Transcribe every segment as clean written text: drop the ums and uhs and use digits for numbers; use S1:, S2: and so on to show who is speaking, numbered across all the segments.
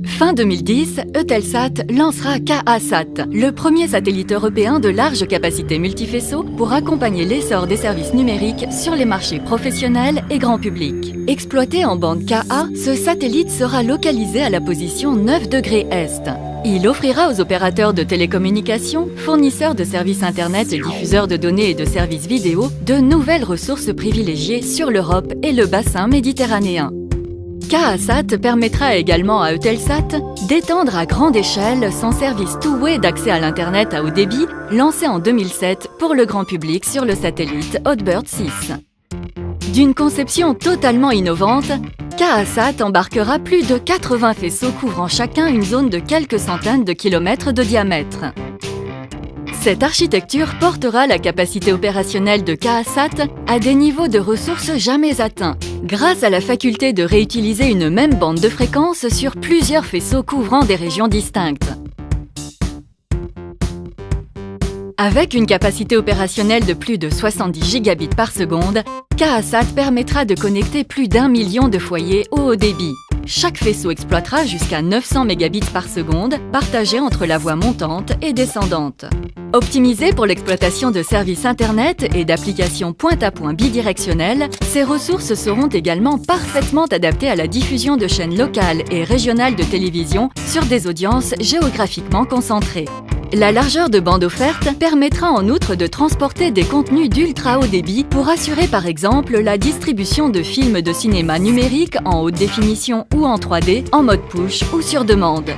S1: Fin 2010, Eutelsat lancera KA-SAT, le premier satellite européen de large capacité multifaisceau pour accompagner l'essor des services numériques sur les marchés professionnels et grand public. Exploité en bande KA, ce satellite sera localisé à la position 9 degrés Est. Il offrira aux opérateurs de télécommunications, fournisseurs de services Internet et diffuseurs de données et de services vidéo de nouvelles ressources privilégiées sur l'Europe et le bassin méditerranéen. KA-SAT permettra également à Eutelsat d'étendre à grande échelle son service two-way d'accès à l'Internet à haut débit, lancé en 2007 pour le grand public sur le satellite Hotbird 6. D'une conception totalement innovante, KA-SAT embarquera plus de 80 faisceaux couvrant chacun une zone de quelques centaines de kilomètres de diamètre. Cette architecture portera la capacité opérationnelle de KA-SAT à des niveaux de ressources jamais atteints, grâce à la faculté de réutiliser une même bande de fréquence sur plusieurs faisceaux couvrant des régions distinctes. Avec une capacité opérationnelle de plus de 70 gigabits par seconde, KA-SAT permettra de connecter plus d'1 million de foyers au haut débit. Chaque faisceau exploitera jusqu'à 900 mégabits par seconde, partagés entre la voie montante et descendante. Optimisé pour l'exploitation de services Internet et d'applications point-à-point bidirectionnelles, ces ressources seront également parfaitement adaptées à la diffusion de chaînes locales et régionales de télévision sur des audiences géographiquement concentrées. La largeur de bande offerte permettra en outre de transporter des contenus d'ultra haut débit pour assurer par exemple la distribution de films de cinéma numérique en haute définition ou en 3D, en mode push ou sur demande.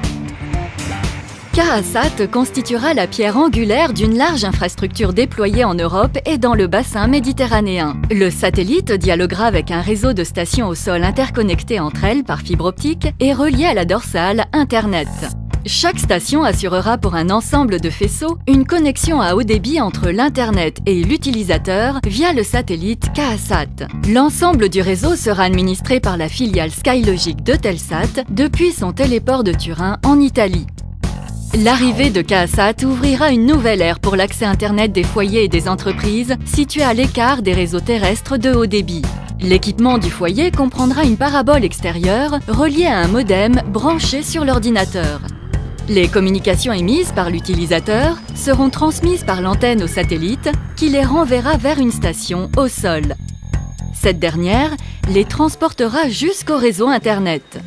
S1: KA-SAT constituera la pierre angulaire d'une large infrastructure déployée en Europe et dans le bassin méditerranéen. Le satellite dialoguera avec un réseau de stations au sol interconnectées entre elles par fibre optique et reliées à la dorsale Internet. Chaque station assurera pour un ensemble de faisceaux une connexion à haut débit entre l'Internet et l'utilisateur via le satellite KA-SAT. L'ensemble du réseau sera administré par la filiale Skylogic d'Eutelsat depuis son téléport de Turin en Italie. L'arrivée de KA-SAT ouvrira une nouvelle ère pour l'accès Internet des foyers et des entreprises situés à l'écart des réseaux terrestres de haut débit. L'équipement du foyer comprendra une parabole extérieure reliée à un modem branché sur l'ordinateur. Les communications émises par l'utilisateur seront transmises par l'antenne au satellite qui les renverra vers une station au sol. Cette dernière les transportera jusqu'au réseau Internet.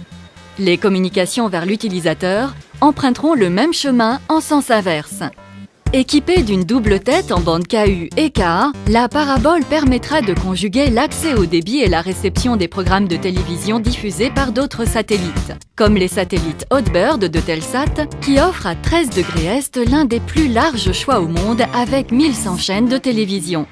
S1: Les communications vers l'utilisateur emprunteront le même chemin en sens inverse. Équipée d'une double tête en bande KU et KA, la parabole permettra de conjuguer l'accès au débit et la réception des programmes de télévision diffusés par d'autres satellites, comme les satellites Hotbird d'Eutelsat, qui offrent à 13 degrés Est l'un des plus larges choix au monde avec 1100 chaînes de télévision.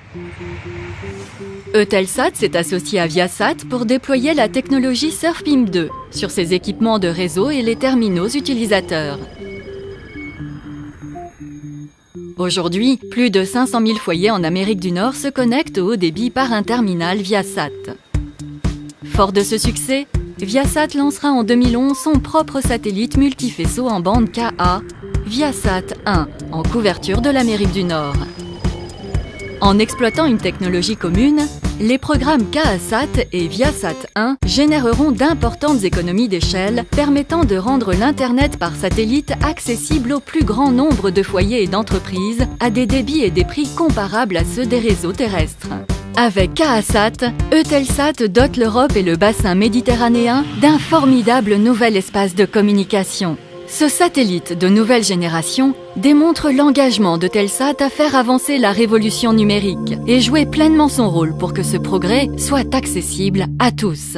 S1: Eutelsat s'est associé à Viasat pour déployer la technologie SurfBeam 2 sur ses équipements de réseau et les terminaux utilisateurs. Aujourd'hui, plus de 500 000 foyers en Amérique du Nord se connectent au haut débit par un terminal Viasat. Fort de ce succès, Viasat lancera en 2011 son propre satellite multifaisceau en bande KA, Viasat 1, en couverture de l'Amérique du Nord. En exploitant une technologie commune, les programmes KA-SAT et Viasat 1 généreront d'importantes économies d'échelle permettant de rendre l'Internet par satellite accessible au plus grand nombre de foyers et d'entreprises à des débits et des prix comparables à ceux des réseaux terrestres. Avec KA-SAT, Eutelsat dote l'Europe et le bassin méditerranéen d'un formidable nouvel espace de communication. Ce satellite de nouvelle génération démontre l'engagement d'Eutelsat à faire avancer la révolution numérique et jouer pleinement son rôle pour que ce progrès soit accessible à tous.